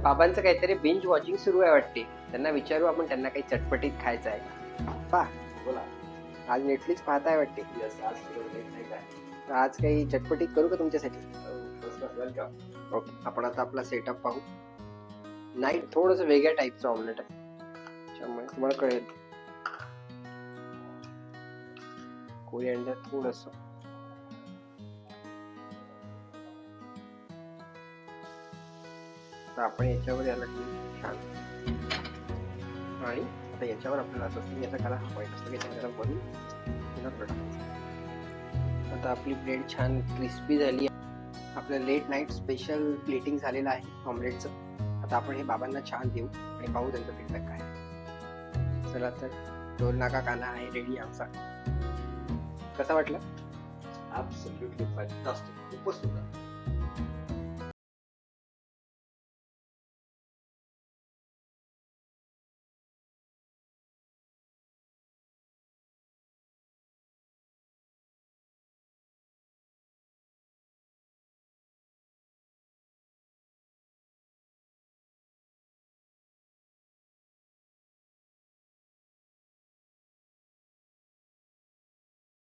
बाबांचं काहीतरी binge watching सुरू आहे वाटते. त्यांना विचारू आपण, त्यांना काही चटपटीत खायचं आहे का. पा बोला. आज नेटफ्लिक्स पाहताय वाटते. यस, आज नाही काय. तर आज काही चटपटीत करू का तुमच्यासाठी. वेलकम. ओके, आपण आता आपला सेटअप पाहू. नाईट थोडंसं वेगळ्या टाईपचं ऑमलेट आहे, त्याच्यामुळे तुम्हाला कळेल. कोरिअँडर थोडंसं, तर आपण याच्यावर याला ठेवू छान. आणि आता याच्यावर आपल्याला असं असतं, याचा कलर हवा असतं की त्याला वरून पुन्हा टाकायचं. आता आपली ब्रेड छान क्रिस्पी झाली. आपलं लेट नाईट स्पेशल प्लेटिंग झालेलं आहे ऑमलेटचं. आता आपण हे बाबांना छान देऊ आणि पाहू त्यांचा फीडबॅक काय. चला तर, टोल नाका काना आहे रेडी आमचा. कसा वाटला. ॲब्सोल्युटली फॅन्टास्टिक, खूपच सुंदर.